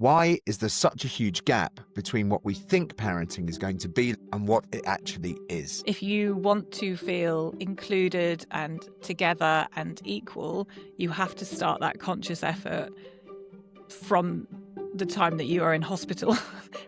Why is there such a huge gap between what we think parenting is going to be and what it actually is? If you want to feel included and together and equal, you have to start that conscious effort from the time that you are in hospital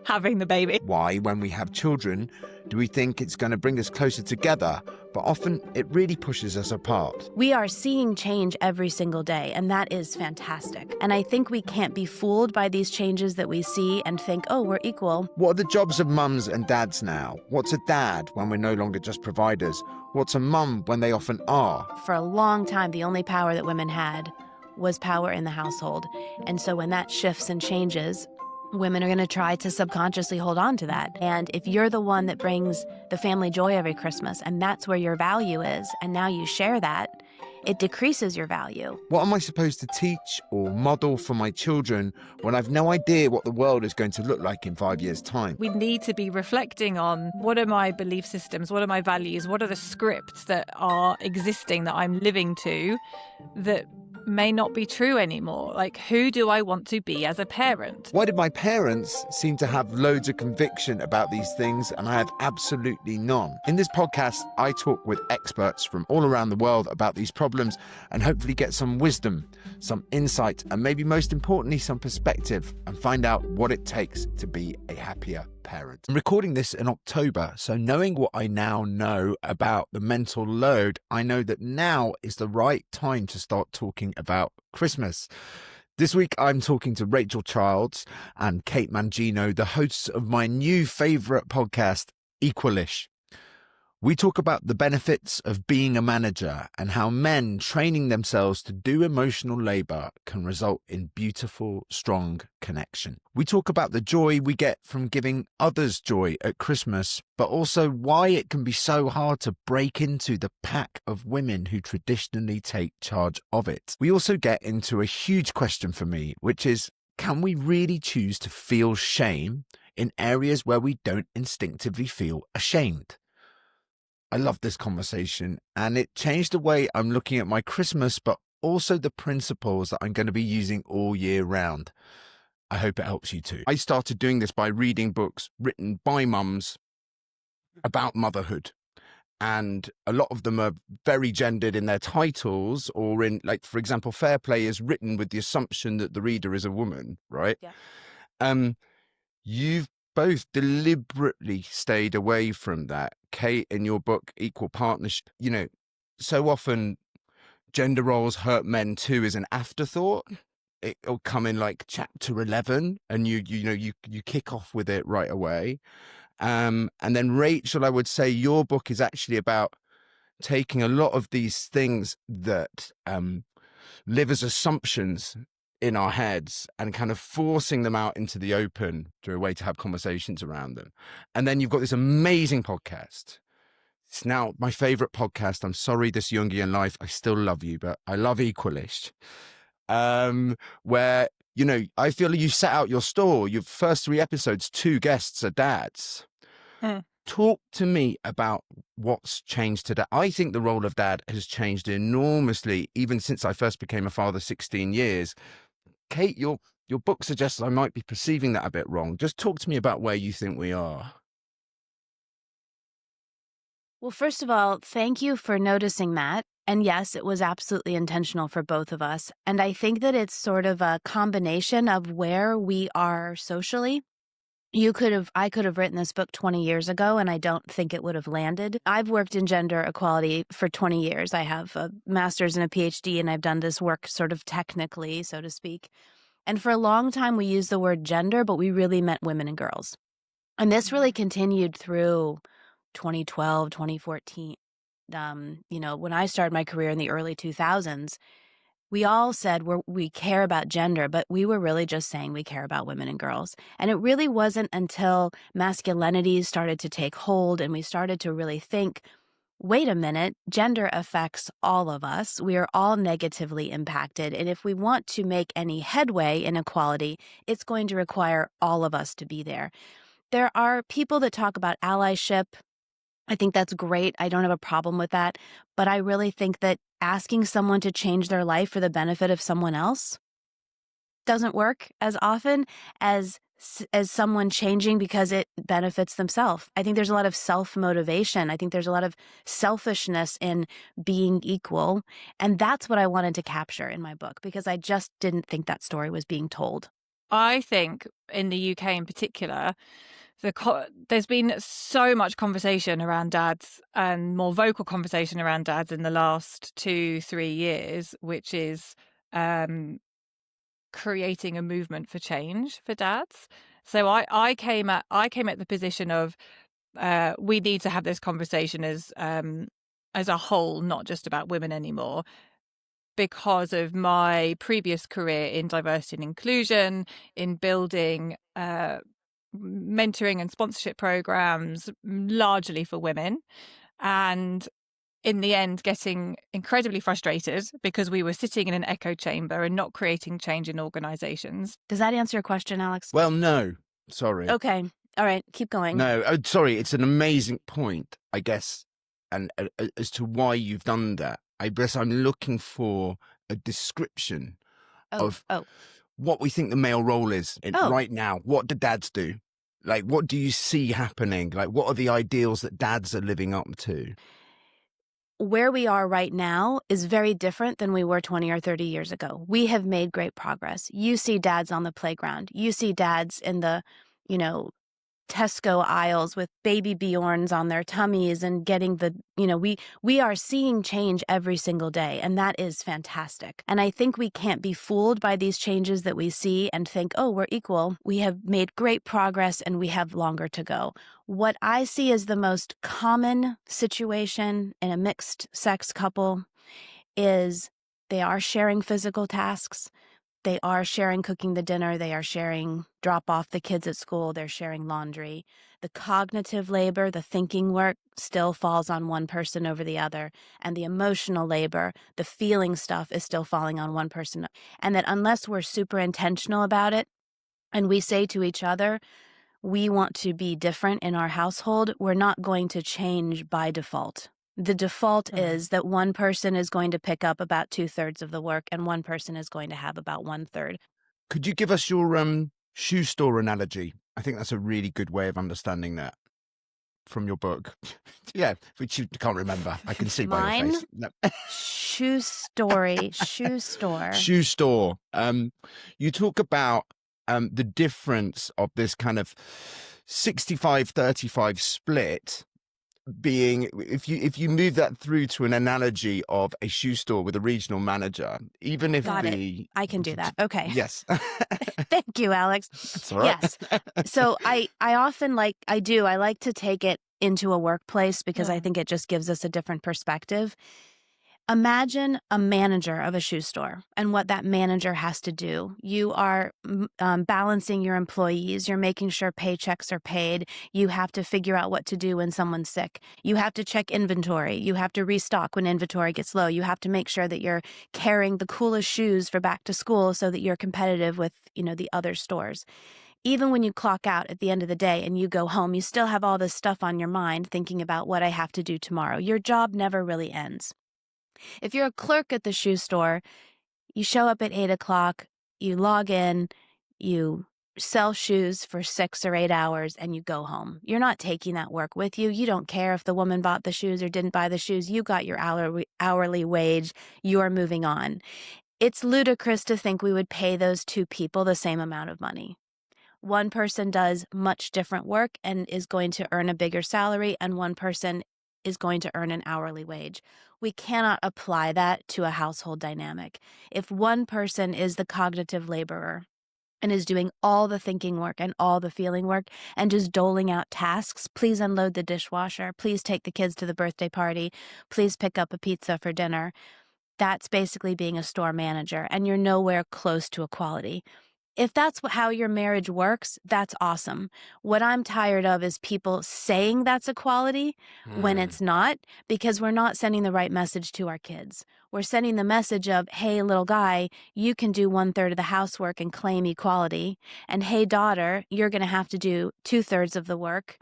having the baby. Why, when we have children, do we think it's going to bring us closer together, but often it really pushes us apart? We are seeing change every single day, and that is fantastic. And I think we can't be fooled by these changes that we see and think, oh, we're equal. What are the jobs of mums and dads now? What's a dad when we're no longer just providers? What's a mum when they often are? For a long time, the only power that women had was power in the household. And so when that shifts and changes, women are going to try to subconsciously hold on to that. And if you're the one that brings the family joy every Christmas, and that's where your value is, and now you share that, it decreases your value. What am I supposed to teach or model for my children when I've no idea what the world is going to look like in 5 years' time? We need to be reflecting on what are my belief systems, what are my values, what are the scripts that are existing that I'm living to that may not be true anymore. Like, who do I want to be as a parent? Why did my parents seem to have loads of conviction about these things and I have absolutely none? In this podcast, I talk with experts from all around the world about these problems and hopefully get some wisdom, some insight, and maybe most importantly, some perspective, and find out what it takes to be a happier parent. I'm recording this in October, so knowing what I now know about the mental load, I know that now is the right time to start talking about Christmas. This week, I'm talking to Rachel Childs and Kate Mangino, the hosts of my new favourite podcast, Equalish. We talk about the benefits of being a manager and how men training themselves to do emotional labour can result in beautiful, strong connection. We talk about the joy we get from giving others joy at Christmas, but also why it can be so hard to break into the pack of women who traditionally take charge of it. We also get into a huge question for me, which is, can we really choose to feel shame in areas where we don't instinctively feel ashamed? I love this conversation, and it changed the way I'm looking at my Christmas, but also the principles that I'm going to be using all year round. I hope it helps you too. I started doing this by reading books written by mums about motherhood, and a lot of them are very gendered in their titles, or in, like, for example, Fair Play is written with the assumption that the reader is a woman, right? Yeah. You've both deliberately stayed away from that. Kate, in your book, Equal Partnership, so often gender roles hurt men too is an afterthought. It'll come in like chapter 11 and you kick off with it right away. And then Rachel, I would say your book is actually about taking a lot of these things that live as assumptions in our heads and kind of forcing them out into the open through a way to have conversations around them. And then you've got this amazing podcast. It's now my favorite podcast. I'm sorry, this Jungian life, I still love you, but I love Equalish. Where, I feel you set out your store, your first 3 episodes, 2 guests are dads. Talk to me about what's changed today. I think the role of dad has changed enormously, even since I first became a father 16 years. Kate, your book suggests I might be perceiving that a bit wrong. Just talk to me about where you think we are. Well, first of all, thank you for noticing that. And yes, it was absolutely intentional for both of us. And I think that it's sort of a combination of where we are socially. I could have written this book 20 years ago, and I don't think it would have landed. I've worked in gender equality for 20 years. I have a master's and a PhD, and I've done this work sort of technically, so to speak. And for a long time, we used the word gender, but we really meant women and girls. And this really continued through 2012, 2014. When I started my career in the early 2000s, we all said we care about gender, but we were really just saying we care about women and girls. And it really wasn't until masculinity started to take hold and we started to really think, wait a minute, gender affects all of us. We are all negatively impacted. And if we want to make any headway in equality, it's going to require all of us to be there. There are people that talk about allyship. I think that's great. I don't have a problem with that. But I really think that asking someone to change their life for the benefit of someone else, doesn't work as often as someone changing because it benefits themselves. I think there's a lot of self-motivation. I think there's a lot of selfishness in being equal. And that's what I wanted to capture in my book, because I just didn't think that story was being told. I think in the UK in particular, there's been so much conversation around dads and more vocal conversation around dads in the last 2-3 years, which is creating a movement for change for dads. So I came at the position of we need to have this conversation as a whole, not just about women anymore, because of my previous career in diversity and inclusion, in building mentoring and sponsorship programs largely for women, and in the end getting incredibly frustrated because we were sitting in an echo chamber and not creating change in organizations. Does that answer your question, Alex? Well, no, sorry. Okay. All right. Keep going. No, sorry. It's an amazing point, I guess, and as to why you've done that. I guess I'm looking for a description of what we think the male role is right now. What do dads do? Like, what do you see happening? Like, what are the ideals that dads are living up to? Where we are right now is very different than we were 20 or 30 years ago. We have made great progress. You see dads on the playground. You see dads in the, Tesco aisles with baby Bjorns on their tummies and getting we are seeing change every single day, and that is fantastic. And I think we can't be fooled by these changes that we see and think, oh, we're equal. We have made great progress and we have longer to go. What I see as the most common situation in a mixed sex couple is they are sharing physical tasks. They are sharing cooking the dinner. They are sharing drop off the kids at school. They're sharing laundry. The cognitive labor, the thinking work, still falls on one person over the other. And the emotional labor, the feeling stuff, is still falling on one person. And that unless we're super intentional about it and we say to each other, we want to be different in our household, we're not going to change by default. The default is that one person is going to pick up about 2/3 of the work and one person is going to have about 1/3. Could you give us your shoe store analogy? I think that's a really good way of understanding that from your book. Yeah, which you can't remember. I can see by your face. No. Shoe store. Shoe store. You talk about the difference of this kind of 65-35 split being, if you move that through to an analogy of a shoe store with a regional manager, even if I can do that. Okay. Yes. Thank you, Alex. That's all right. Yes. So I often like to take it into a workplace because I think it just gives us a different perspective. Imagine a manager of a shoe store and what that manager has to do. You are balancing your employees. You're making sure paychecks are paid. You have to figure out what to do when someone's sick. You have to check inventory. You have to restock when inventory gets low. You have to make sure that you're carrying the coolest shoes for back to school so that you're competitive with, the other stores. Even when you clock out at the end of the day and you go home, you still have all this stuff on your mind thinking about what I have to do tomorrow. Your job never really ends. If you're a clerk at the shoe store, you show up at 8 o'clock, you log in, you sell shoes for 6 or 8 hours, and you go home. You're not taking that work with you. You don't care if the woman bought the shoes or didn't buy the shoes. You got your hourly wage. You're moving on. It's ludicrous to think we would pay those two people the same amount of money. One person does much different work and is going to earn a bigger salary, and one person is going to earn an hourly wage. We cannot apply that to a household dynamic. If one person is the cognitive laborer and is doing all the thinking work and all the feeling work and just doling out tasks, please unload the dishwasher, please take the kids to the birthday party, please pick up a pizza for dinner, that's basically being a store manager, and you're nowhere close to equality. If that's how your marriage works, that's awesome. What I'm tired of is people saying that's equality when it's not, because we're not sending the right message to our kids. We're sending the message of, hey, little guy, you can do 1/3 of the housework and claim equality. And hey, daughter, you're going to have to do 2/3 of the work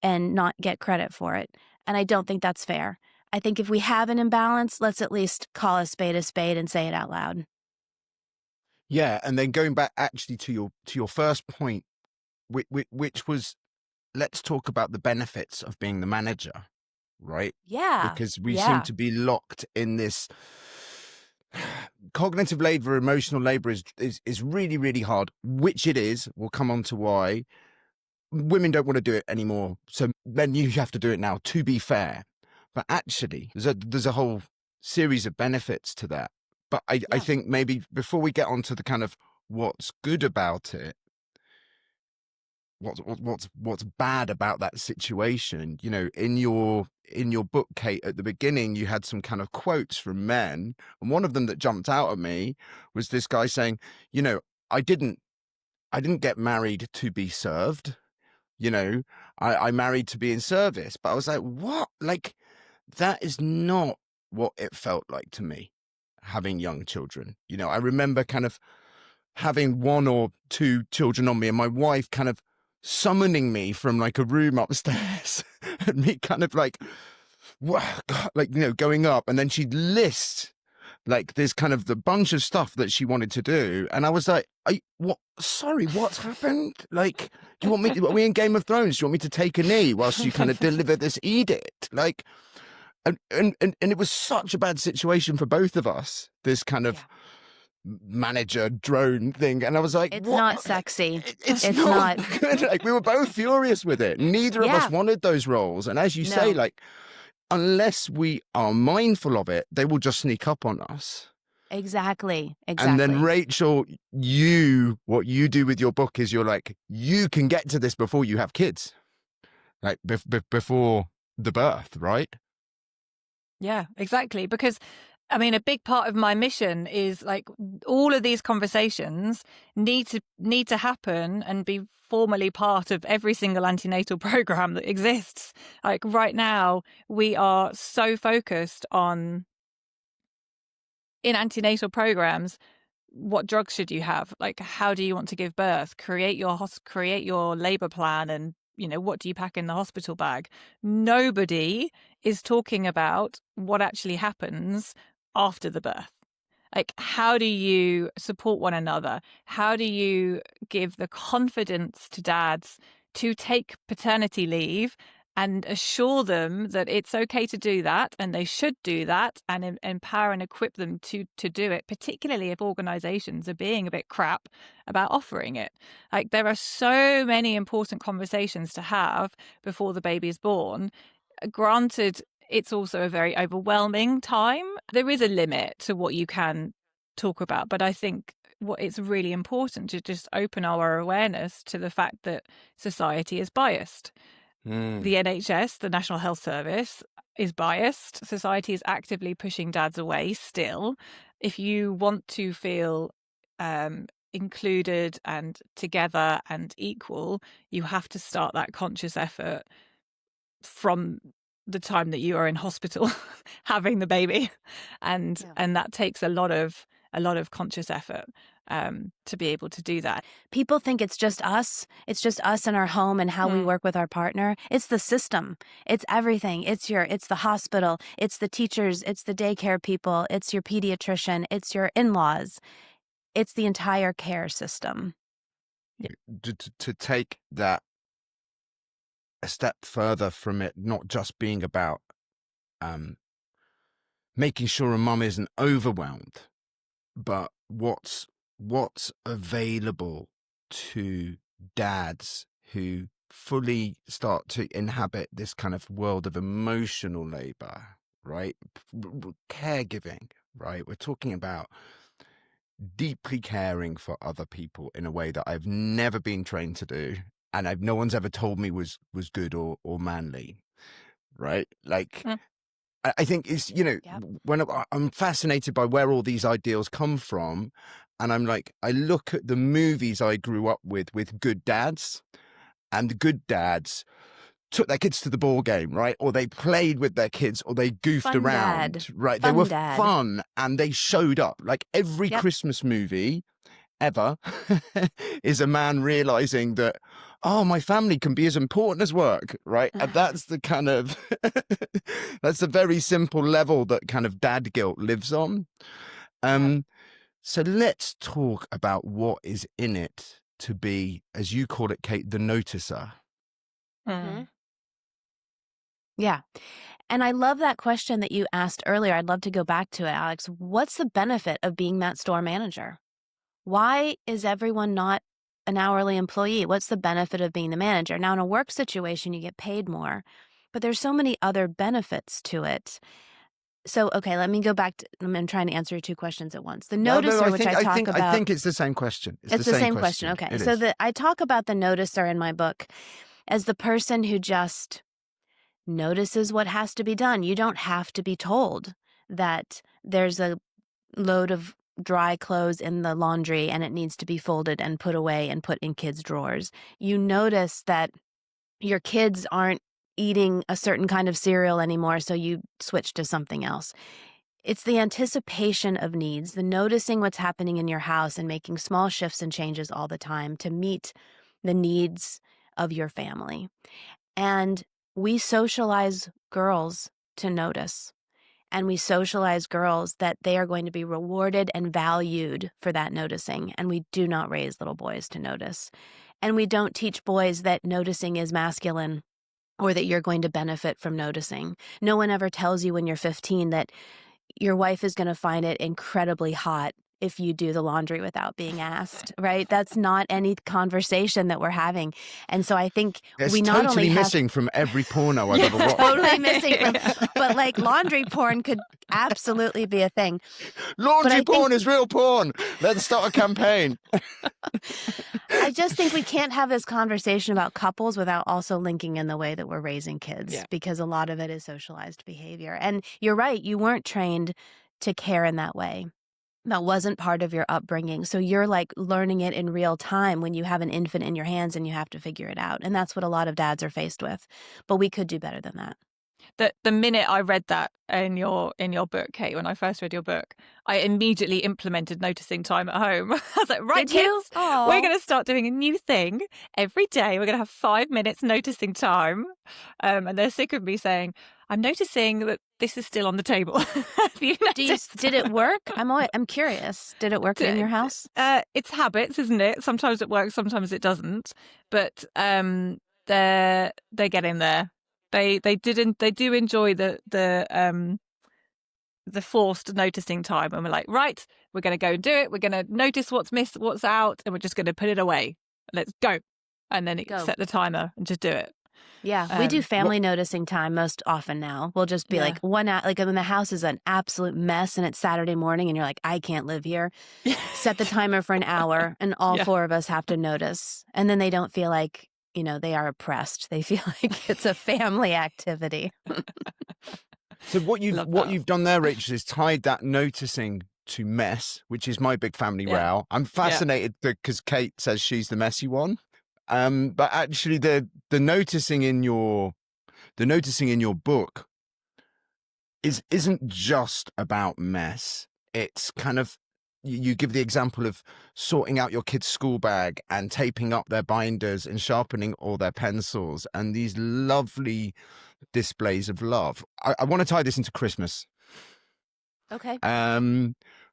and not get credit for it. And I don't think that's fair. I think if we have an imbalance, let's at least call a spade and say it out loud. Yeah, and then going back actually to your first point, which was, let's talk about the benefits of being the manager, right? Yeah. Because we seem Yeah. to be locked in this cognitive labor, emotional labor is really, really hard, which it is. We'll come on to why. Women don't want to do it anymore, so men, you have to do it now, to be fair. But actually, there's a whole series of benefits to that. But I Yeah. think maybe before we get on to the kind of what's good about it, what's bad about that situation, you know, in your book, Kate, at the beginning, you had some kind of quotes from men, and one of them that jumped out at me was this guy saying, you know, I didn't get married to be served. You know, I married to be in service. But I was like, what? Like, that is not what it felt like to me, having young children. You know, I remember kind of having one or two children on me and my wife kind of summoning me from like a room upstairs and me kind of like, wow, God, like, you know, going up, and then she'd list like this kind of the bunch of stuff that she wanted to do. And I was like, what? Sorry, what's happened? Like, do you want me to, are we in Game of Thrones? Do you want me to take a knee whilst you kind of deliver this edict? Like, and it was such a bad situation for both of us, this kind of manager drone thing. And I was like, It's what? not sexy. It's It's not not. good. Like, we were both furious with it. Neither of us wanted those roles. And as you say, No. like, unless we are mindful of it, they will just sneak up on us. Exactly. And then, Rachel, what you do with your book is you're like, you can get to this before you have kids, like before the birth, right? Yeah, exactly. Because I mean, a big part of my mission is like all of these conversations need to happen and be formally part of every single antenatal program that exists. Like right now, we are so focused on, in antenatal programs, what drugs should you have? Like, how do you want to give birth? Create your labor plan, and you know, what do you pack in the hospital bag? Nobody is talking about what actually happens after the birth. Like, how do you support one another? How do you give the confidence to dads to take paternity leave and assure them that it's okay to do that and they should do that, and empower and equip them to do it, particularly if organizations are being a bit crap about offering it? Like, there are so many important conversations to have before the baby is born. Granted, it's also a very overwhelming time. There is a limit to what you can talk about, but I think it's really important to just open our awareness to the fact that society is biased. The NHS, the National Health Service, is biased. Society is actively pushing dads away still. If you want to feel included and together and equal, you have to start that conscious effort from the time that you are in hospital having the baby, and that takes a lot of conscious effort to be able to do that. People think it's just us. It's just us in our home and how we work with our partner. It's the system. It's everything. It's the hospital. It's the teachers. It's the daycare people. It's your pediatrician. It's your in-laws. It's the entire care system. To take that a step further from it not just being about making sure a mum isn't overwhelmed, but what's available to dads who fully start to inhabit this kind of world of emotional labor, right? Caregiving, right? We're talking about deeply caring for other people in a way that I've never been trained to do, and no one's ever told me was good or manly, right? Like, I think it's, you know, when I'm fascinated by where all these ideals come from, and I'm like, I look at the movies I grew up with good dads, and the good dads took their kids to the ball game, right? Or they played with their kids, or they goofed Fun around, dad. right? Fun They were dad. fun, and they showed up. Like every Christmas movie ever is a man realizing that, oh, my family can be as important as work, right? And that's the kind of that's a very simple level that kind of dad guilt lives on. So let's talk about what is in it to be, as you call it, Kate, the noticer. Mm-hmm. Yeah. And I love that question that you asked earlier. I'd love to go back to it, Alex. What's the benefit of being that store manager? Why is everyone not an hourly employee? What's the benefit of being the manager? Now, in a work situation, you get paid more, but there's so many other benefits to it. So, okay, let me go back to, I'm trying to answer your two questions at once. The noticer, I think it's the same question. It's the same question. Okay. I talk about the noticer in my book as the person who just notices what has to be done. You don't have to be told that there's a load of dry clothes in the laundry and it needs to be folded and put away and put in kids' drawers. You notice that your kids aren't eating a certain kind of cereal anymore, so you switch to something else. It's the anticipation of needs, the noticing what's happening in your house and making small shifts and changes all the time to meet the needs of your family. And we socialize girls to notice. And we socialize girls that they are going to be rewarded and valued for that noticing. And we do not raise little boys to notice. And we don't teach boys that noticing is masculine or that you're going to benefit from noticing. No one ever tells you when you're 15 that your wife is going to find it incredibly hot if you do the laundry without being asked, right? That's not any conversation that we're having. And so I think we not totally only missing from every porno I've ever watched. Totally missing from, but like laundry porn could absolutely be a thing. Laundry porn is real porn. Let's start a campaign. I just think we can't have this conversation about couples without also linking in the way that we're raising kids, because a lot of it is socialized behavior. And you're right, you weren't trained to care in that way. That wasn't part of your upbringing. So you're like learning it in real time when you have an infant in your hands and you have to figure it out. And that's what a lot of dads are faced with. But we could do better than that. The minute I read that in your book, Kate, when I first read your book, I immediately implemented noticing time at home. I was like, right, kids, we're going to start doing a new thing every day. We're going to have 5 minutes noticing time. And they're sick of me saying, I'm noticing that this is still on the table. Did it work? I'm curious. Did it work in your house? It's habits, isn't it? Sometimes it works, sometimes it doesn't. But they're getting there. They do enjoy the forced noticing time, and we're like, right, we're going to go and do it. We're going to notice what's missed, what's out, and we're just going to put it away. Let's go, and then set the timer and just do it. Yeah, we do family noticing time most often now. We'll just be like when the house is an absolute mess and it's Saturday morning and you're like, I can't live here. Set the timer for an hour and all four of us have to notice, and then they don't feel like they are oppressed. They feel like it's a family activity. So what you've done there, Rachel, is tied that noticing to mess, which is my big family row. I'm fascinated because Kate says she's the messy one. But actually the noticing in your book isn't just about mess. It's kind of, you give the example of sorting out your kids' school bag and taping up their binders and sharpening all their pencils and these lovely displays of love. I want to tie this into Christmas. Okay.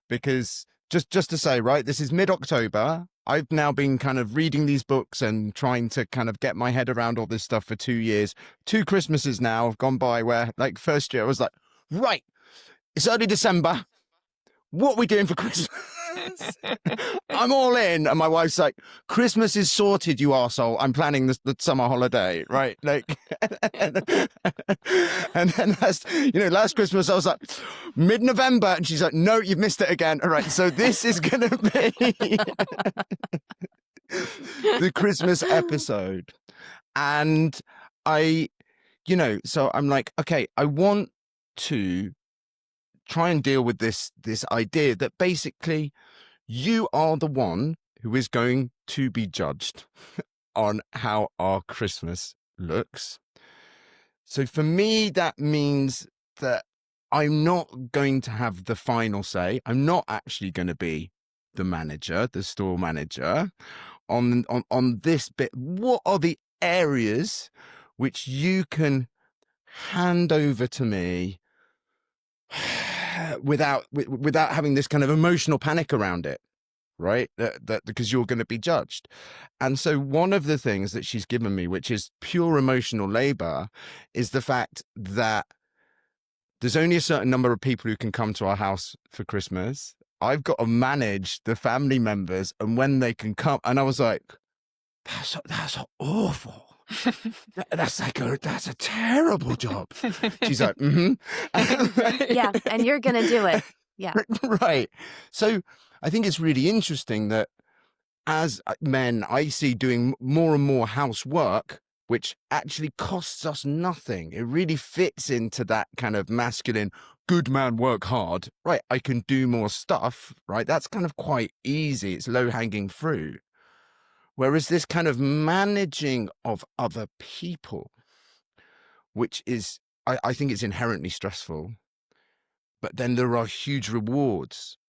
Because just to say, right, this is mid-October. I've now been kind of reading these books and trying to kind of get my head around all this stuff for 2 years. 2 Christmases now have gone by where, like, first year I was like, right, it's early December. What are we doing for Christmas? I'm all in. And my wife's like, Christmas is sorted, you arsehole. I'm planning the summer holiday, right? Like, and then last Christmas I was like, mid-November. And she's like, no, you've missed it again. All right. So this is going to be the Christmas episode. And so I'm like, okay, I want to try and deal with this idea that basically you are the one who is going to be judged on how our Christmas looks. So for me, that means that I'm not going to have the final say. I'm not actually going to be the manager, the store manager on this bit. What are the areas which you can hand over to me without having this kind of emotional panic around it, right? That because you're going to be judged. And so one of the things that she's given me, which is pure emotional labor, is the fact that there's only a certain number of people who can come to our house for Christmas. I've got to manage the family members and when they can come. And I was like, that's awful. That's a terrible job. She's like, Yeah, and you're gonna do it. Yeah. Right. So I think it's really interesting that as men, I see doing more and more housework, which actually costs us nothing. It really fits into that kind of masculine, good man, work hard. Right. I can do more stuff. Right. That's kind of quite easy. It's low hanging fruit. Whereas this kind of managing of other people, which is, I think it's inherently stressful, but then there are huge rewards.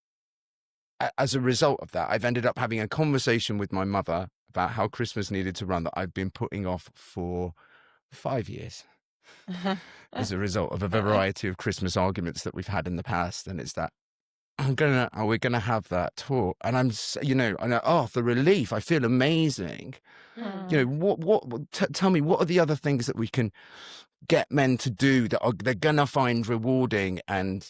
As a result of that, I've ended up having a conversation with my mother about how Christmas needed to run that I've been putting off for 5 years as a result of a variety of Christmas arguments that we've had in the past. And it's that we're gonna have that talk, and I'm, the relief. I feel amazing. Tell me, what are the other things that we can get men to do that they're gonna find rewarding? And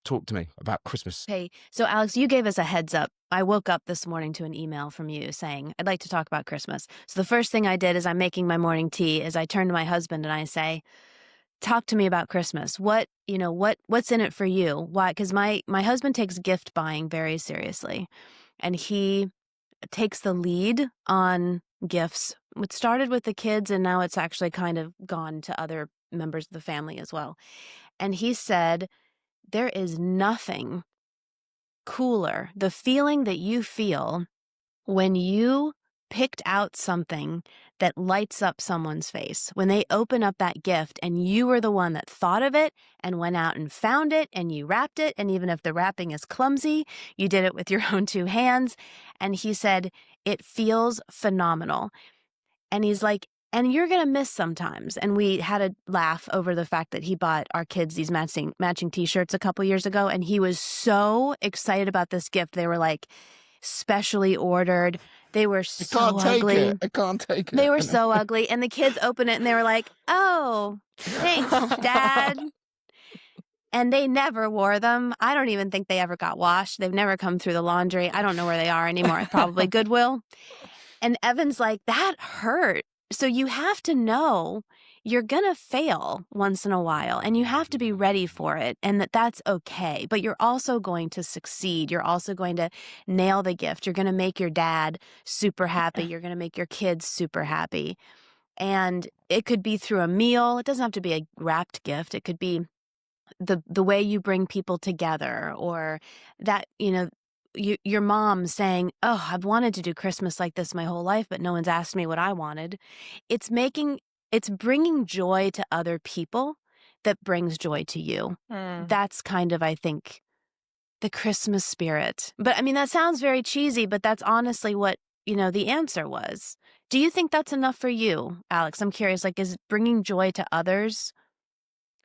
talk to me about Christmas. Hey, so Alex, you gave us a heads up. I woke up this morning to an email from you saying, I'd like to talk about Christmas. So the first thing I did as I'm making my morning tea is I turn to my husband and I say, talk to me about Christmas. What's in it for you? Why? Because my husband takes gift buying very seriously, and he takes the lead on gifts. It started with the kids, and now it's actually kind of gone to other members of the family as well. And he said, there is nothing cooler. The feeling that you feel when you picked out something that lights up someone's face, when they open up that gift and you were the one that thought of it and went out and found it and you wrapped it. And even if the wrapping is clumsy, you did it with your own 2 hands. And he said, it feels phenomenal. And he's like, and you're going to miss sometimes. And we had a laugh over the fact that he bought our kids these matching T-shirts a couple years ago. And he was so excited about this gift. They were like specially ordered. They were so ugly. I can't take it. They were so ugly. And the kids opened it and they were like, oh, thanks, Dad. And they never wore them. I don't even think they ever got washed. They've never come through the laundry. I don't know where they are anymore. Probably Goodwill. And Evan's like, that hurt. So you have to know you're going to fail once in a while, and you have to be ready for it, and that's okay. But you're also going to succeed. You're also going to nail the gift. You're going to make your dad super happy. You're going to make your kids super happy. And it could be through a meal. It doesn't have to be a wrapped gift. It could be the way you bring people together, or that, your mom saying, oh, I've wanted to do Christmas like this my whole life, but no one's asked me what I wanted. It's bringing joy to other people that brings joy to you. That's kind of, I think, the Christmas spirit. But I mean, that sounds very cheesy, but that's honestly what, the answer was. Do you think that's enough for you, Alex? I'm curious, is bringing joy to others,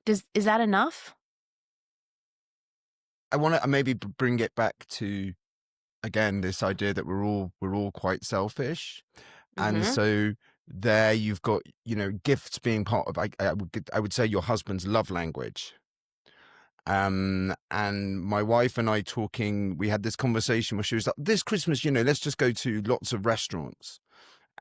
is that enough? I want to maybe bring it back to, again, this idea that we're all quite selfish. And so there you've got, gifts being part of, I would say, your husband's love language. And my wife and I talking, we had this conversation where she was like, this Christmas, let's just go to lots of restaurants.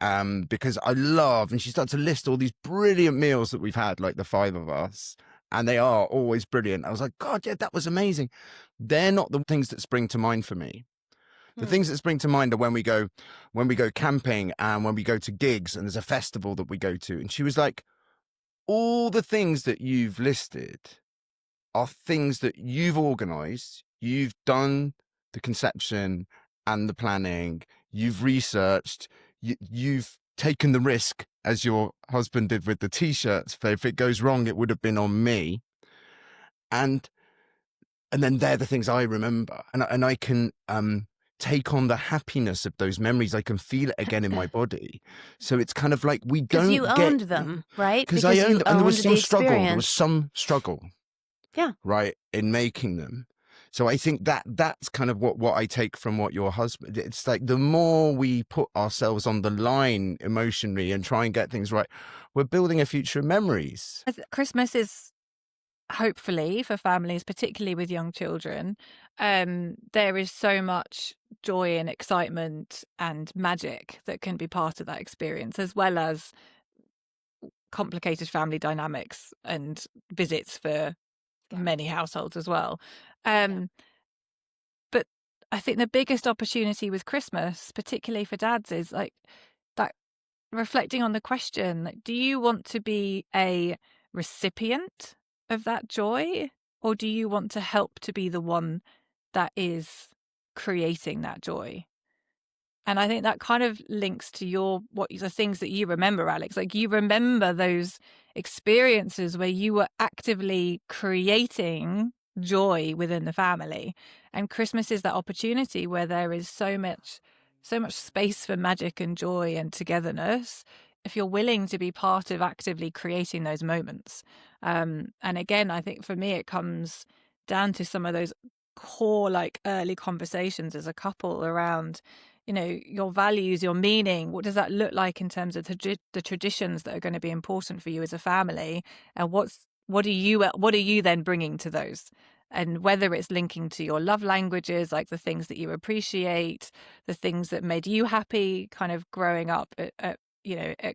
Because I love, and she started to list all these brilliant meals that we've had, like the 5 of us. And they are always brilliant. I was like, God, yeah, that was amazing. They're not the things that spring to mind for me. The things that spring to mind are when we go camping and when we go to gigs and there's a festival that we go to. And she was like, all the things that you've listed are things that you've organized. You've done the conception and the planning. You've researched. You've taken the risk, as your husband did with the T-shirts. If it goes wrong, it would have been on me. And then they're the things I remember. And I can take on the happiness of those memories. I can feel it again in my body. So it's kind of like we don't you owned them, right? Because I owned them. And there was some struggle. experience. There was some struggle Yeah. right, in making them. So I think that's kind of what I take from what your husband, it's like the more we put ourselves on the line emotionally and try and get things right, we're building a future of memories. Christmas is, hopefully for families, particularly with young children, there is so much joy and excitement and magic that can be part of that experience, as well as complicated family dynamics and visits for many households as well. But I think the biggest opportunity with Christmas, particularly for dads, is like that reflecting on the question, like, do you want to be a recipient of that joy, or do you want to help to be the one that is creating that joy? And I think that kind of links to the things that you remember, Alex. Like, you remember those experiences where you were actively creating joy within the family. And Christmas is that opportunity where there is so much space for magic and joy and togetherness, if you're willing to be part of actively creating those moments. And again, I think for me, it comes down to some of those core, like, early conversations as a couple around, your values, your meaning. What does that look like in terms of the traditions that are going to be important for you as a family? And what are you then bringing to those? And whether it's linking to your love languages, like the things that you appreciate, the things that made you happy kind of growing up at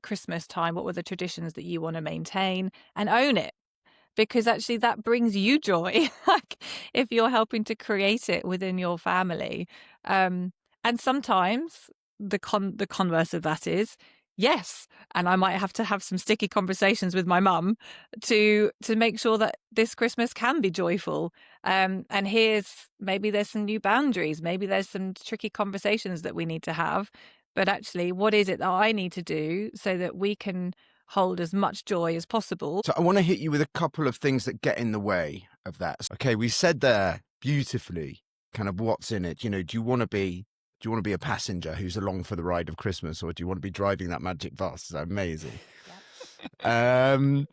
Christmas time, what were the traditions that you want to maintain and own it? Because actually that brings you joy, like, if you're helping to create it within your family. And sometimes the converse of that is yes, and I might have to have some sticky conversations with my mum to make sure that this Christmas can be joyful. And maybe there's some new boundaries, maybe there's some tricky conversations that we need to have. But actually, what is it that I need to do so that we can hold as much joy as possible? So I want to hit you with a couple of things that get in the way of that. Okay, we said there beautifully kind of what's in it. Do you want to be a passenger who's along for the ride of Christmas, or do you want to be driving that magic bus? It's amazing. Yep.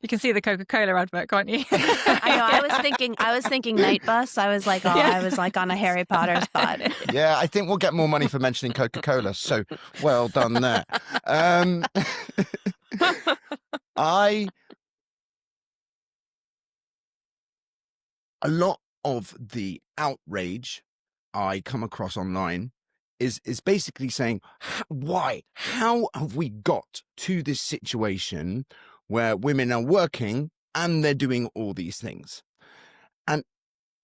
You can see the Coca-Cola advert, can't you? I know. I was thinking night bus. I was like, I was like on a Harry Potter spot. Yeah, I think we'll get more money for mentioning Coca-Cola. So well done there. A lot of the outrage I come across online is basically saying, why? How have we got to this situation where women are working and they're doing all these things? And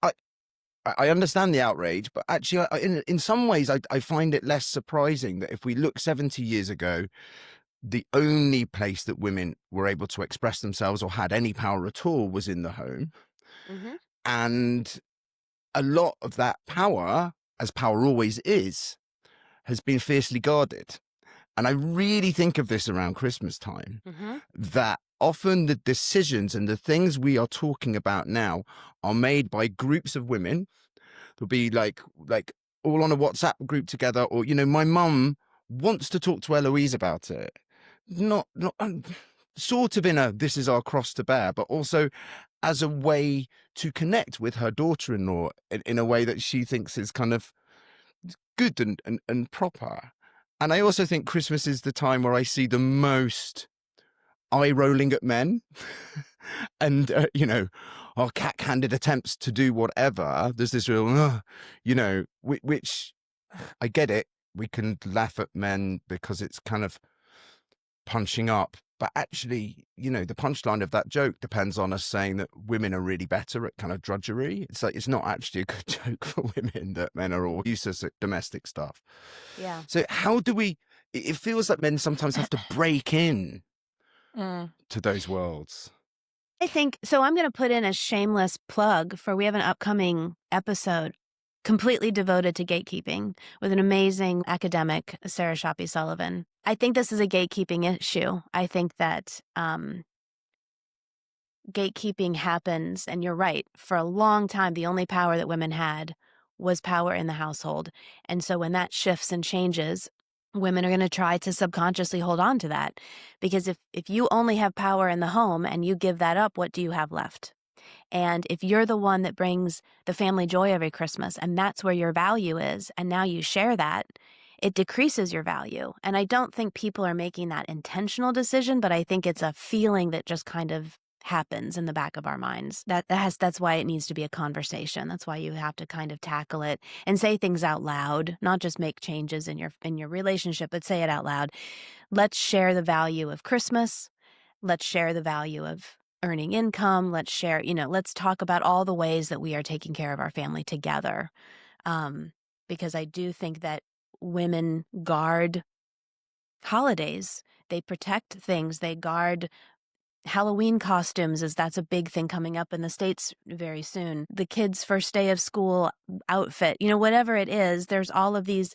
I understand the outrage, but actually, in some ways, I find it less surprising that if we look 70 years ago, the only place that women were able to express themselves or had any power at all was in the home. Mm-hmm. And a lot of that power, as power always is, has been fiercely guarded. And I really think of this around Christmas time, that often the decisions and the things we are talking about now are made by groups of women. There'll be like all on a WhatsApp group together, or, my mum wants to talk to Eloise about it. Not sort of in a, this is our cross to bear, but also as a way to connect with her daughter-in-law in a way that she thinks is kind of good and proper. And I also think Christmas is the time where I see the most eye rolling at men and, our cat-handed attempts to do whatever. There's this real, which I get it. We can laugh at men because it's kind of punching up. But actually, the punchline of that joke depends on us saying that women are really better at kind of drudgery. It's like, it's not actually a good joke for women that men are all useless at domestic stuff. Yeah. So how do it feels like men sometimes have to break in to those worlds. I think, so I'm going to put in a shameless plug we have an upcoming episode completely devoted to gatekeeping with an amazing academic, Sarah Shapi Sullivan. I think this is a gatekeeping issue. I think that gatekeeping happens, and you're right, for a long time, the only power that women had was power in the household. And so when that shifts and changes, women are going to try to subconsciously hold on to that. Because if you only have power in the home and you give that up, what do you have left? And if you're the one that brings the family joy every Christmas and that's where your value is, and now you share that, it decreases your value. And I don't think people are making that intentional decision, but I think it's a feeling that just kind of happens in the back of our minds. That's why it needs to be a conversation. That's why you have to kind of tackle it and say things out loud, not just make changes in your relationship, but say it out loud. Let's share the value of Christmas. Let's share the value of earning income. Let's share, let's talk about all the ways that we are taking care of our family together. Because I do think that women guard holidays. They protect things. They guard Halloween costumes, as that's a big thing coming up in the States very soon. The kids' first day of school outfit, whatever it is, there's all of these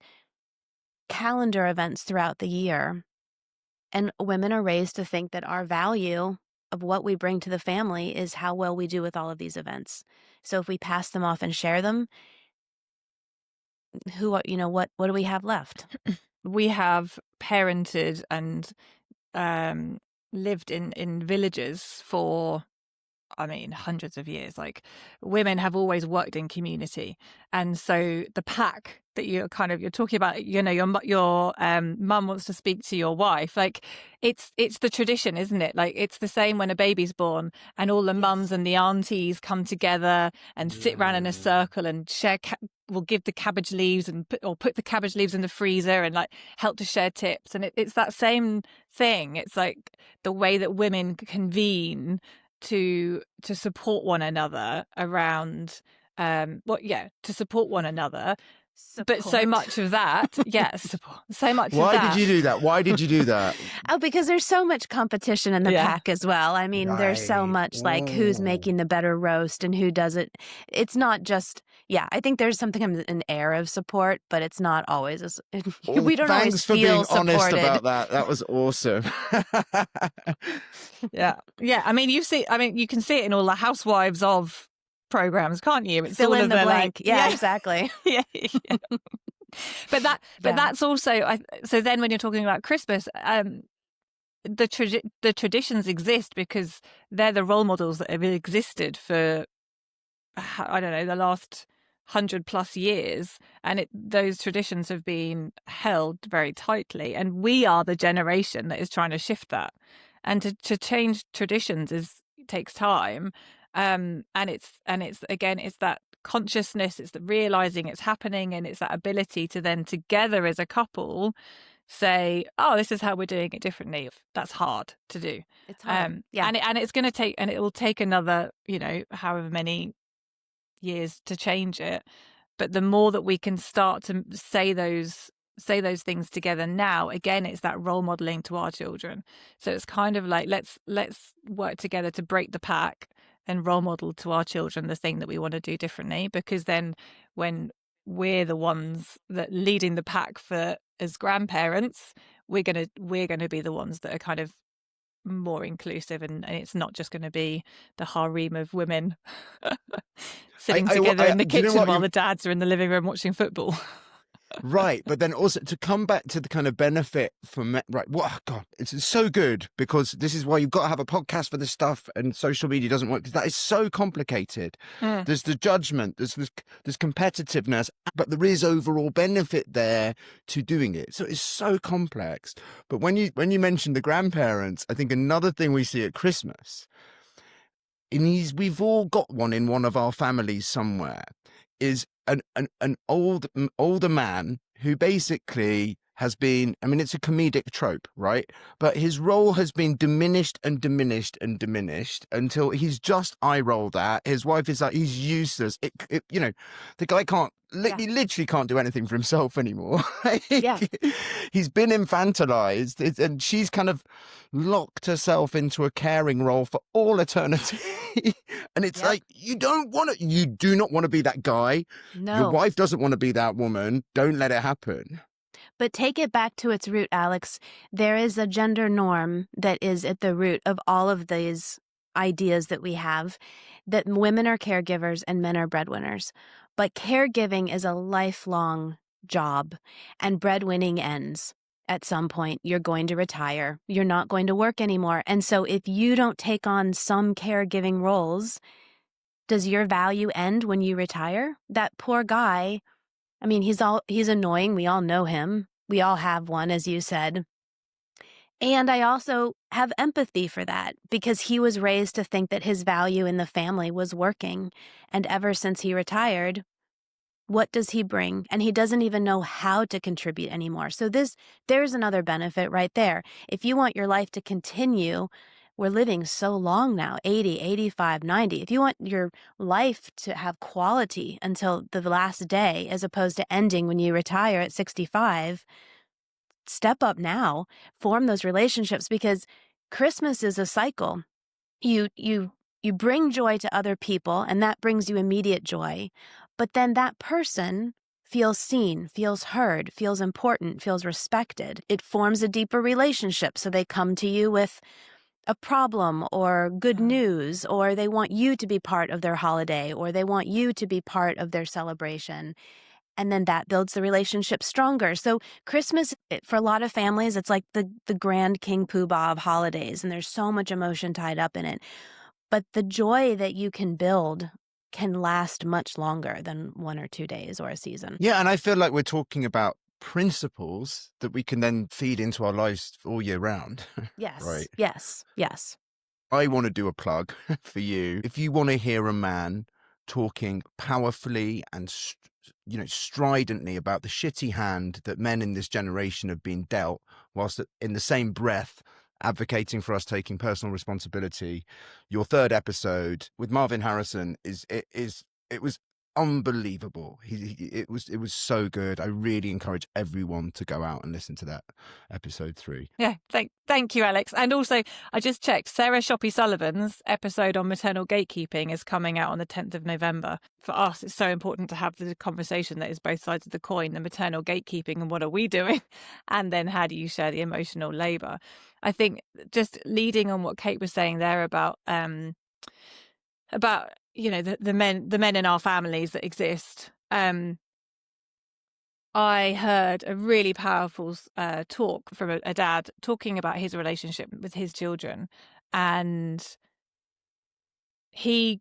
calendar events throughout the year. And women are raised to think that our value of what we bring to the family is how well we do with all of these events. So if we pass them off and share them, what do we have left? We have parented and lived in villages for, hundreds of years. Like, women have always worked in community, and so the pack that you're talking about, your mum wants to speak to your wife. Like, it's the tradition, isn't it? Like, it's the same when a baby's born and all the mums and the aunties come together and sit around in a circle and share. We'll give the cabbage leaves put the cabbage leaves in the freezer and like help to share tips. And it's that same thing. It's like the way that women convene to support one another around to support one another. But so much of that, so much of that. Why did you do that? Why did you do that? Oh, because there's so much competition in the pack as well. I mean, there's so much like who's making the better roast and who does it. It's not just, I think there's something, an air of support, but it's not always, we don't always feel supported. Thanks for being honest about that. That was awesome. Yeah. You can see it in all the housewives of programs, can't you? It's fill all in the blank. Exactly. But that's also so then when you're talking about Christmas, the traditions exist because they're the role models that have existed for the last 100+ years, and those traditions have been held very tightly, and we are the generation that is trying to shift that. And to change traditions takes time. And it's that consciousness, it's the realizing it's happening, and it's that ability to then together as a couple say, oh, this is how we're doing it differently. That's hard to do. It's hard. And it's going to take, and it will take another, however many years to change it. But the more that we can start to say those things together now, again, it's that role modeling to our children. So it's kind of like, let's work together to break the pack and role model to our children the thing that we want to do differently, because then when we're the ones that leading the pack as grandparents, we're going to be the ones that are kind of more inclusive, and it's not just going to be the harem of women sitting together in the kitchen while the dads are in the living room watching football. Right, but then also to come back to the kind of benefit from God, it's so good, because this is why you've got to have a podcast for this stuff, and social media doesn't work because that is so complicated. There's the judgment, there's competitiveness, but there is overall benefit there to doing it. So it's so complex. But when you mention the grandparents, I think another thing we see at Christmas, we've all got one in one of our families somewhere, is an older man who basically has been, it's a comedic trope, right? But his role has been diminished and diminished and diminished until he's just eye rolled at. His wife is like, he's useless. The guy he literally can't do anything for himself anymore. He's been infantilized, and she's kind of locked herself into a caring role for all eternity. And it's like, you do not want to be that guy. No. Your wife doesn't want to be that woman. Don't let it happen. But take it back to its root, Alex. There is a gender norm that is at the root of all of these ideas that we have, that women are caregivers and men are breadwinners. But caregiving is a lifelong job, and breadwinning ends. At some point, you're going to retire. You're not going to work anymore. And so if you don't take on some caregiving roles, Does your value end when you retire? That poor guy, I mean, he's annoying. We all know him. We all have one, as you said. And I also have empathy for that because he was raised to think that his value in the family was working. And ever since he retired, what does he bring? And he doesn't even know how to contribute anymore. So there's another benefit right there. If you want your life to continue, we're living so long now, 80, 85, 90. If you want your life to have quality until the last day, as opposed to ending when you retire at 65, step up now, form those relationships, because Christmas is a cycle. You bring joy to other people, and that brings you immediate joy. But then that person feels seen, feels heard, feels important, feels respected. It forms a deeper relationship. So they come to you with a problem or good news, or they want you to be part of their holiday, or they want you to be part of their celebration. And then that builds the relationship stronger. So Christmas, for a lot of families, it's like the grand King Poobah of holidays, and there's so much emotion tied up in it. But the joy that you can build can last much longer than 1 or 2 days or a season. Yeah, and I feel like we're talking about principles that we can then feed into our lives all year round. Yes, Right. yes, yes. I want to do a plug for you. If you want to hear a man talking powerfully and stridently about the shitty hand that men in this generation have been dealt, whilst in the same breath advocating for us taking personal responsibility, your third episode with Marvin Harrison it was unbelievable. It was so good. I really encourage everyone to go out and listen to that episode 3. Yeah, thank you, Alex. And also, I just checked, Sarah Shoppy Sullivan's episode on maternal gatekeeping is coming out on the 10th of November. For us, it's so important to have the conversation that is both sides of the coin, the maternal gatekeeping and what are we doing? And then how do you share the emotional labour? I think just leading on what Kate was saying there about the men in our families that exist. I heard a really powerful talk from a dad talking about his relationship with his children, and he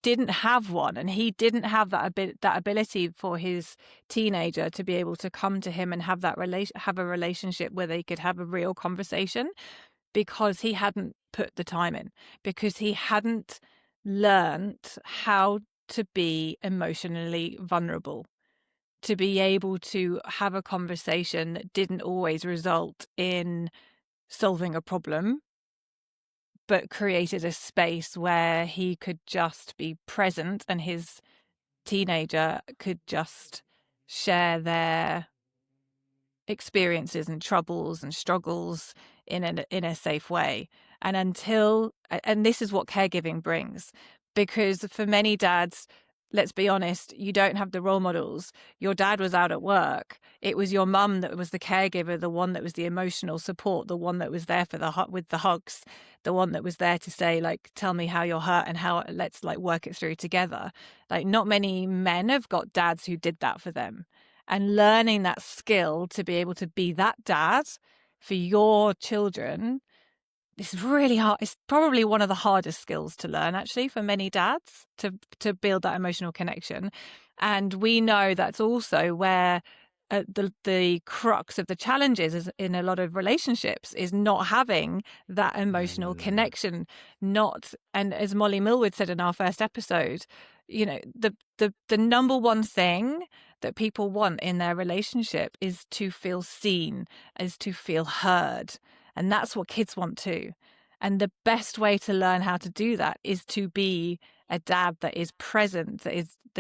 didn't have one, and he didn't have that ability for his teenager to be able to come to him and have a relationship where they could have a real conversation, because he hadn't put the time in, because he hadn't learnt how to be emotionally vulnerable, to be able to have a conversation that didn't always result in solving a problem, but created a space where he could just be present and his teenager could just share their experiences and troubles and struggles in a safe way. And this is what caregiving brings, because for many dads, let's be honest, you don't have the role models. Your dad was out at work. It was your mum that was the caregiver, the one that was the emotional support, the one that was there with the hugs, the one that was there to say, like, tell me how you're hurt and how let's like work it through together. Like, not many men have got dads who did that for them. And learning that skill to be able to be that dad for your children is really hard. It's probably one of the hardest skills to learn, actually, for many dads, to build that emotional connection. And we know that's also where the crux of the challenges is in a lot of relationships is not having that emotional connection. And as Molly Millwood said in our first episode, the number one thing that people want in their relationship is to feel seen, is to feel heard. And that's what kids want too. And the best way to learn how to do that is to be a dad that is present, that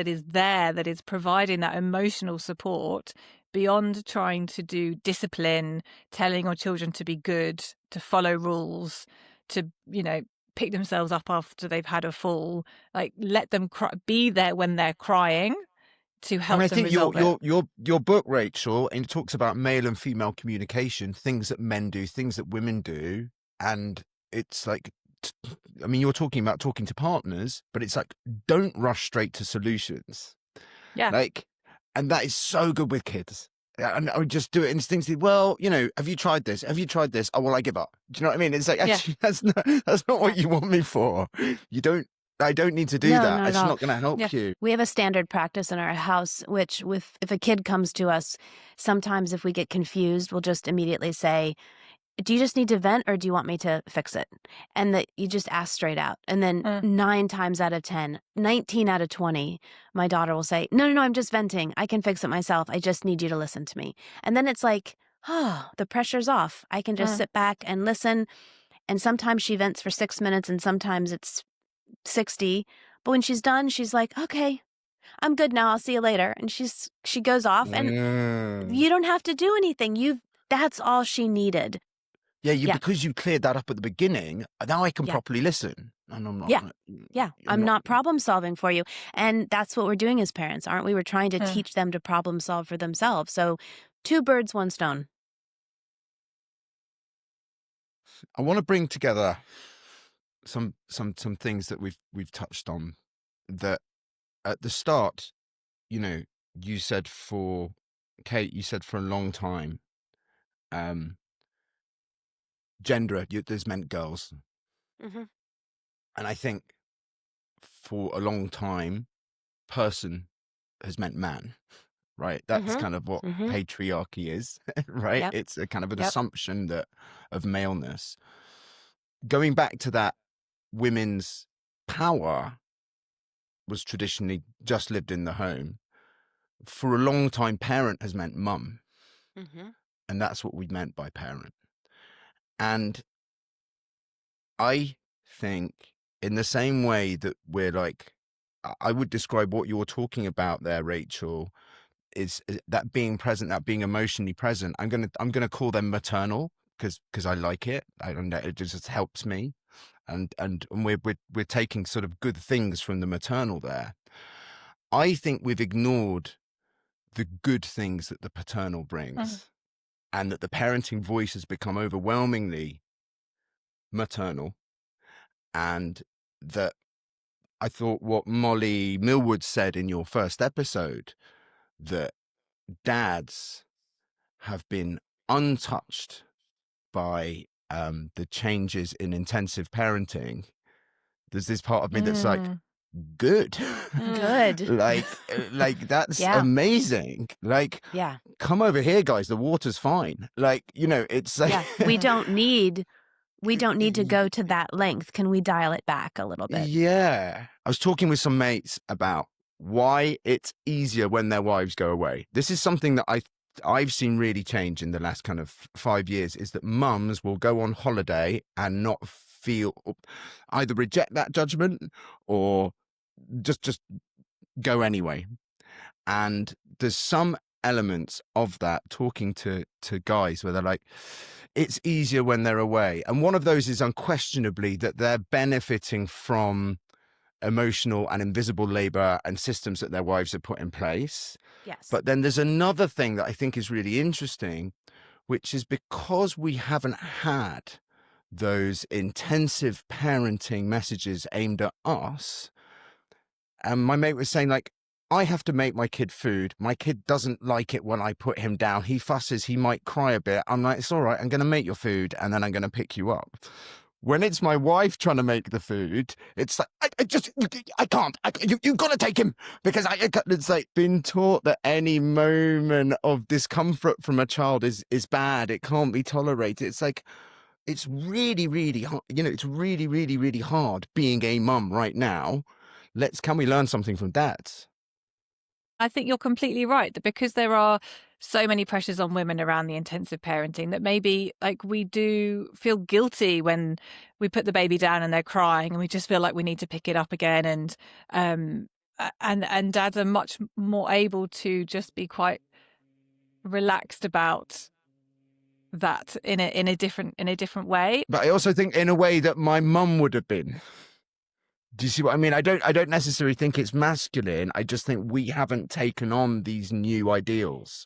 is there, that is providing that emotional support beyond trying to do discipline, telling your children to be good, to follow rules, to, pick themselves up after they've had a fall. Like, let them be there when they're crying to help them resolve it. I think your book, Rachel, and it talks about male and female communication, things that men do, things that women do, and it's like, you're talking about talking to partners, but it's like, don't rush straight to solutions. Yeah. And that is so good with kids. And I would just do it instinctively. Well, have you tried this? Have you tried this? Oh, well, I give up. Do you know what I mean? It's like, actually, that's not what you want me for. You don't I don't need to do No, that. not at It's all. not going to help Yeah. you. We have a standard practice in our house, which if a kid comes to us, sometimes if we get confused, we'll just immediately say, do you just need to vent or do you want me to fix it? And that you just ask straight out. And then 9 times out of 10, 19 out of 20, my daughter will say, no, I'm just venting. I can fix it myself. I just need you to listen to me. And then it's like, oh, the pressure's off. I can just sit back and listen. And sometimes she vents for 6 minutes and sometimes it's 60. But when she's done, she's like, okay, I'm good now. I'll see you later. And she goes off and you don't have to do anything. That's all she needed. Yeah, because you cleared that up at the beginning, now I can Yeah. properly listen. And I'm not. Yeah. I'm not problem solving for you. And that's what we're doing as parents, aren't we? We're trying to teach them to problem solve for themselves. So 2 birds, 1 stone. I want to bring together some things that we've touched on. That at the start, you said for Kate, you said for a long time, gender there's meant girls, Mm-hmm. and I think for a long time, person has meant man. Right, that's kind of what patriarchy is. Right, Yep. it's a kind of an Yep. assumption of maleness. Going back to that, women's power was traditionally just lived in the home. For a long time, parent has meant mum. Mm-hmm. And that's what we meant by parent. And I think in the same way that we're like, I would describe what you're talking about there, Rachel, is that being present, that being emotionally present. I'm gonna call them maternal because I like it. I don't know, it just helps me. And we're taking sort of good things from the maternal there. I think we've ignored the good things that the paternal brings, and that the parenting voice has become overwhelmingly maternal. And that I thought what Molly Millwood said in your first episode, that dads have been untouched by the changes in intensive parenting. There's this part of me that's like, good. Good. like that's Yeah. amazing. Like, Yeah. come over here, guys. The water's fine. Like, it's like, Yeah. We don't need to go to that length. Can we dial it back a little bit? Yeah. I was talking with some mates about why it's easier when their wives go away. This is something that I've seen really change in the last kind of 5 years, is that mums will go on holiday and not feel, either reject that judgment or just go anyway. And there's some elements of that, talking to guys, where they're like, it's easier when they're away. And one of those is unquestionably that they're benefiting from emotional and invisible labor and systems that their wives have put in place. Yes. But then there's another thing that I think is really interesting, which is because we haven't had those intensive parenting messages aimed at us. And my mate was saying, like, I have to make my kid food. My kid doesn't like it when I put him down. He fusses. He might cry a bit. I'm like, it's all right. I'm going to make your food and then I'm going to pick you up. When it's my wife trying to make the food, it's like, I can't. You've got to take him, because it's like been taught that any moment of discomfort from a child is bad. It can't be tolerated. It's like, it's really, really hard. It's really, really, really hard being a mum right now. Can we learn something from dads? I think you're completely right, that because there are so many pressures on women around the intensive parenting, that maybe like we do feel guilty when we put the baby down and they're crying, and we just feel like we need to pick it up again. And dads are much more able to just be quite relaxed about that in a different way. But I also think in a way that my mum would have been. Do you see what I mean? I don't necessarily think it's masculine. I just think we haven't taken on these new ideals.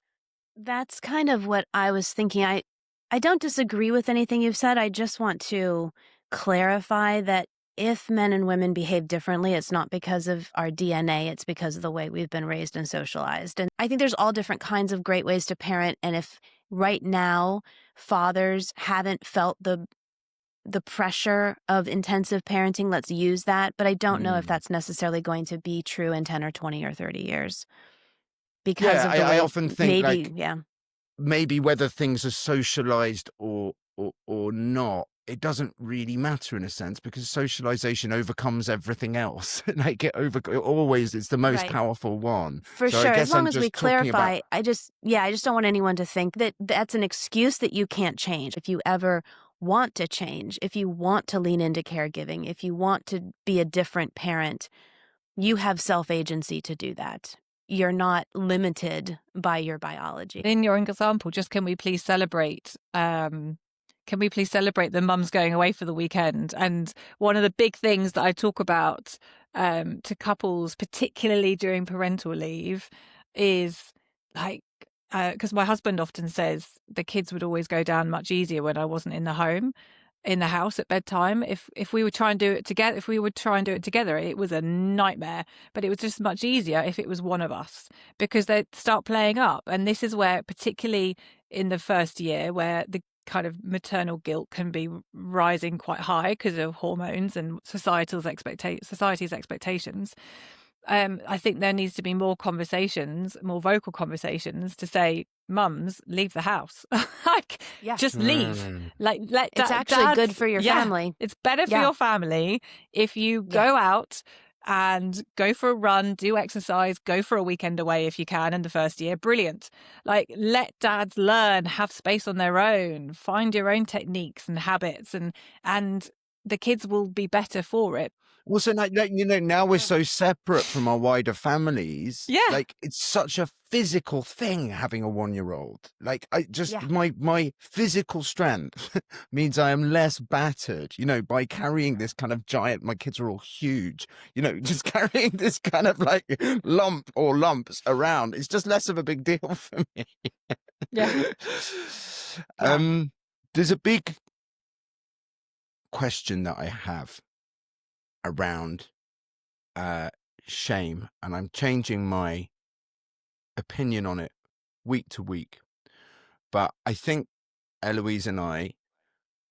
That's kind of what I was thinking. I don't disagree with anything you've said. I just want to clarify that if men and women behave differently, it's not because of our DNA, it's because of the way we've been raised and socialized. And I think there's all different kinds of great ways to parent. And if right now fathers haven't felt the the pressure of intensive parenting. Let's use that. But I don't know if that's necessarily going to be true in 10 or 20 or 30 years because Yeah, of the I way often think maybe, like yeah. maybe whether things are socialized or not, it doesn't really matter in a sense, because socialization overcomes everything else. Like it always is the most Right. powerful one. For So I sure. As guess long I'm as we just talking about. clarify, I just don't want anyone to think that that's an excuse that you can't change. If you ever want to change, if you want to lean into caregiving, if you want to be a different parent, you have self-agency to do that. You're not limited by your biology. In your example, just can we please celebrate the mums going away for the weekend? And one of the big things that I talk about to couples, particularly during parental leave, is like, because my husband often says the kids would always go down much easier when I wasn't in the house at bedtime. If we would try and do it together, it was a nightmare. But it was just much easier if it was one of us, because they'd start playing up. And this is where, particularly in the first year, where the kind of maternal guilt can be rising quite high because of hormones and society's expectations. I think there needs to be more vocal conversations to say, mums, leave the house. Like, Yeah. just leave. Like, It's actually good for your family. It's better for your family if you go out and go for a run, do exercise, go for a weekend away if you can in the first year. Brilliant. Like, let dads learn, have space on their own, find your own techniques and habits, and the kids will be better for it. Well, so now we're so separate from our wider families. Yeah. Like, it's such a physical thing having a 1-year-old. Like, my physical strength means I am less battered, by carrying this kind of giant, my kids are all huge, just carrying this kind of like lump or lumps around. It's just less of a big deal for me. Yeah. There's a big question that I have around shame, and I'm changing my opinion on it week to week. But I think Eloise and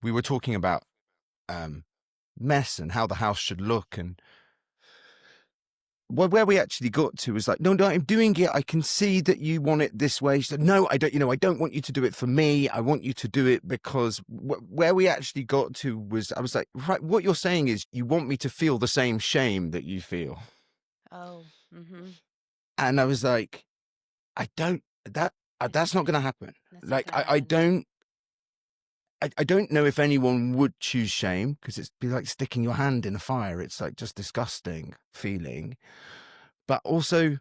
we were talking about mess and how the house should look, and where we actually got to was like, no, I'm doing it. I can see that you want it this way. She said, no, I don't. I don't want you to do it for me. I want you to do it because where we actually got to was, I was like, right, what you're saying is you want me to feel the same shame that you feel. Oh. Mm-hmm. And I was like, that's not going to happen. I don't know if anyone would choose shame, because it'd be like sticking your hand in a fire. It's like just disgusting feeling. But also,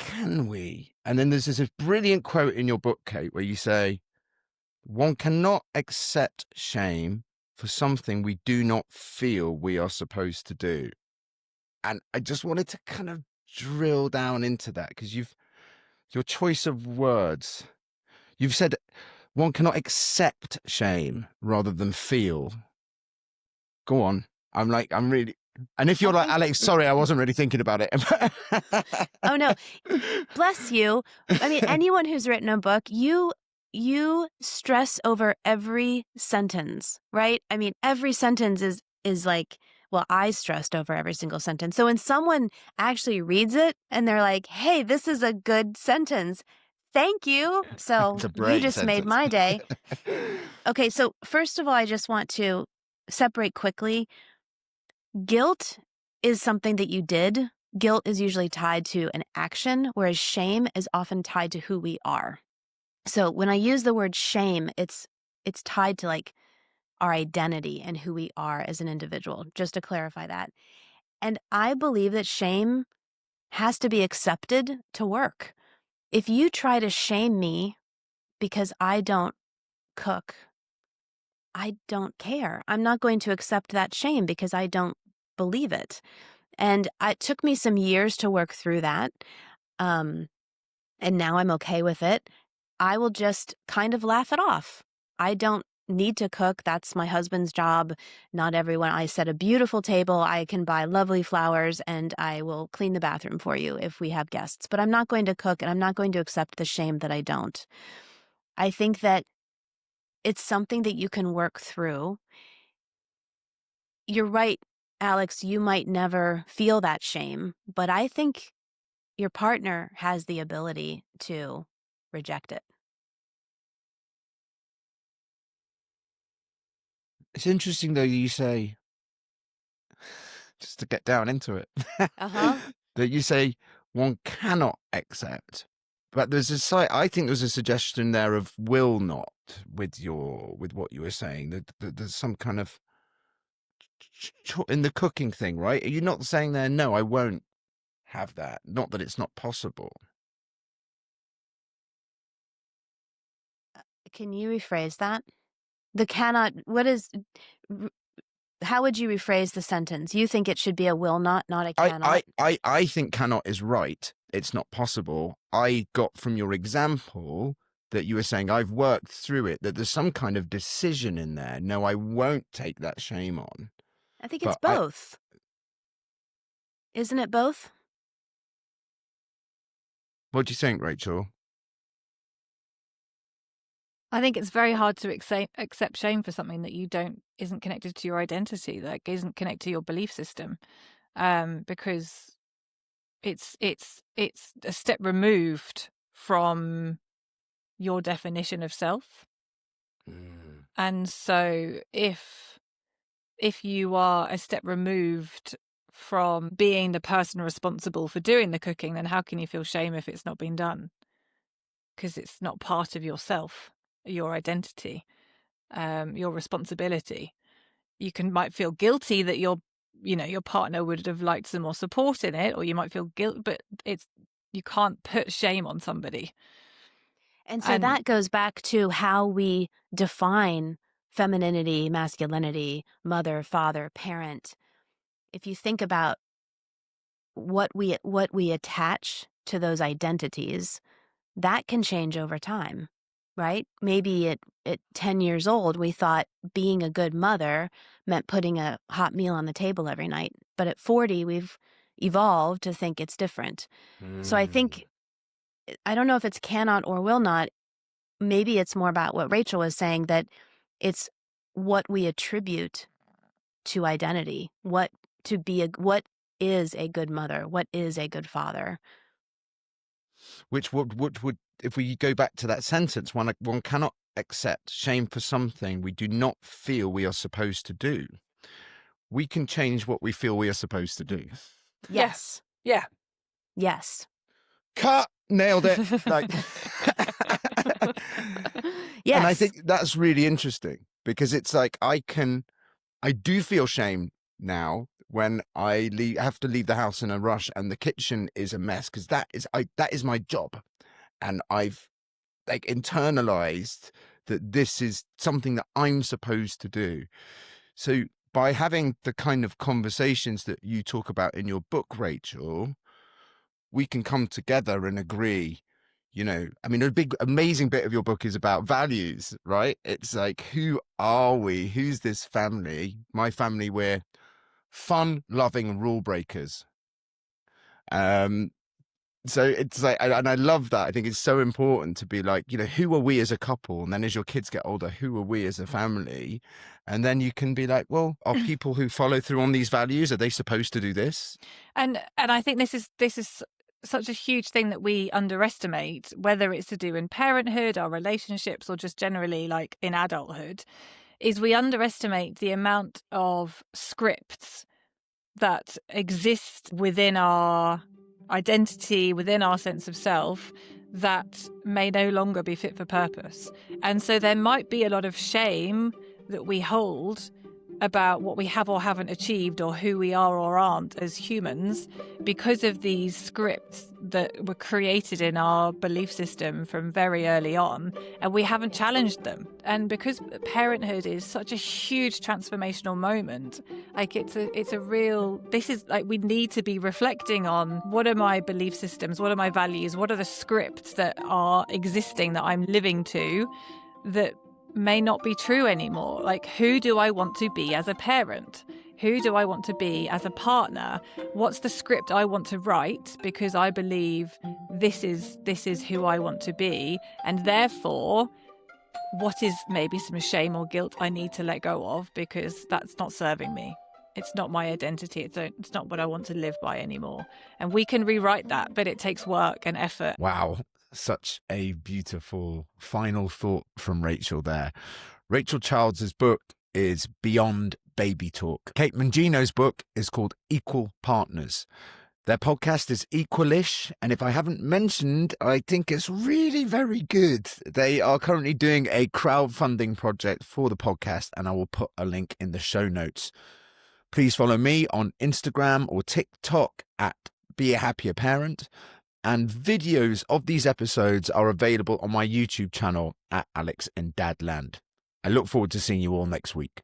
can we? And then there's this brilliant quote in your book, Kate, where you say, one cannot accept shame for something we do not feel we are supposed to do. And I just wanted to kind of drill down into that, because your choice of words, you've said one cannot accept shame rather than feel. Go on. I'm really, and if you're like, Alex, sorry, I wasn't really thinking about it. Oh, no. Bless you. I mean, anyone who's written a book, you stress over every sentence, right? I mean, every sentence is like, well, I stressed over every single sentence. So when someone actually reads it and they're like, hey, this is a good sentence, thank you. So you just made my day. Okay, so first of all, I just want to separate quickly. Guilt is something that you did. Guilt is usually tied to an action, whereas shame is often tied to who we are. So when I use the word shame, it's tied to like our identity and who we are as an individual, just to clarify that. And I believe that shame has to be accepted to work. If you try to shame me because I don't cook, I don't care. I'm not going to accept that shame because I don't believe it. And it took me some years to work through that. And now I'm okay with it. I will just kind of laugh it off. I don't need to cook. That's my husband's job. Not everyone. I set a beautiful table. I can buy lovely flowers and I will clean the bathroom for you if we have guests. But I'm not going to cook and I'm not going to accept the shame that I don't. I think that it's something that you can work through. you're right, Alex, you might never feel that shame, but I think your partner has the ability to reject it. It's interesting, though, you say, just to get down into it, Uh-huh. that you say one cannot accept. But there's I think there's a suggestion there of will not with what you were saying. That there's some kind of in the cooking thing, right? Are you not saying there, no, I won't have that? Not that it's not possible. Can you rephrase that? The cannot, how would you rephrase the sentence? You think it should be a will not a cannot? I think cannot is right. It's not possible. I got from your example that you were saying I've worked through it, that there's some kind of decision in there. No, I won't take that shame on. I think it's But both. Isn't it both? What do you think, Rachel? I think it's very hard to accept shame for something that isn't connected to your identity, that isn't connected to your belief system, because it's a step removed from your definition of self. And so if you are a step removed from being the person responsible for doing the cooking, then how can you feel shame if it's not been done? Because it's not part of yourself, your identity, your responsibility. You might feel guilty that your partner would have liked some more support in it, or you might feel guilt, but you can't put shame on somebody. And so that goes back to how we define femininity, masculinity, mother, father, parent. If you think about what we attach to those identities, that can change over time, right? Maybe at 10 years old, we thought being a good mother meant putting a hot meal on the table every night. But at 40, we've evolved to think it's different. So I think, I don't know if it's cannot or will not. Maybe it's more about what Rachel was saying, that it's what we attribute to identity, what is a good mother, what is a good father. Which would, if we go back to that sentence, one cannot accept shame for something we do not feel we are supposed to do. We can change what we feel we are supposed to do. Yes. Yeah. Yes. Cut! Nailed it. Like, yes. And I think that's really interesting, because it's like I do feel shame now when I have to leave the house in a rush and the kitchen is a mess, because that is my job, and I've like internalized that this is something that I'm supposed to do. So by having the kind of conversations that you talk about in your book, Rachel, we can come together and agree. I mean, a big, amazing bit of your book is about values, right? It's like, who are we? Who's this family? My family, we're fun, loving rule breakers. So it's like, and I love that. I think it's so important to be like, who are we as a couple? And then as your kids get older, who are we as a family? And then you can be like, well, are people who follow through on these values, are they supposed to do this? And I think this is such a huge thing that we underestimate, whether it's to do in parenthood, our relationships, or just generally like in adulthood, is we underestimate the amount of scripts that exist within our identity, within our sense of self, that may no longer be fit for purpose. And so there might be a lot of shame that we hold about what we have or haven't achieved, or who we are or aren't as humans, because of these scripts that were created in our belief system from very early on, and we haven't challenged them. And because parenthood is such a huge transformational moment, like it's a real, this is like, we need to be reflecting on, what are my belief systems, what are my values, what are the scripts that are existing that I'm living to that may not be true anymore. Like, who do I want to be as a parent? Who do I want to be as a partner? What's the script I want to write? Because I believe this is who I want to be. And therefore, what is maybe some shame or guilt I need to let go of, because that's not serving me. it's not my identity. It's not what I want to live by anymore. And we can rewrite that, but it takes work and effort. Wow. Such a beautiful final thought from Rachel there. Rachel Childs' book is Beyond Baby Talk. Kate Mangino's book is called Equal Partners. Their podcast is Equalish, and if I haven't mentioned, I think it's really very good. They are currently doing a crowdfunding project for the podcast, and I will put a link in the show notes. Please follow me on Instagram or TikTok at Be a Happier Parent, and videos of these episodes are available on my YouTube channel at Alex in Dadland. I look forward to seeing you all next week.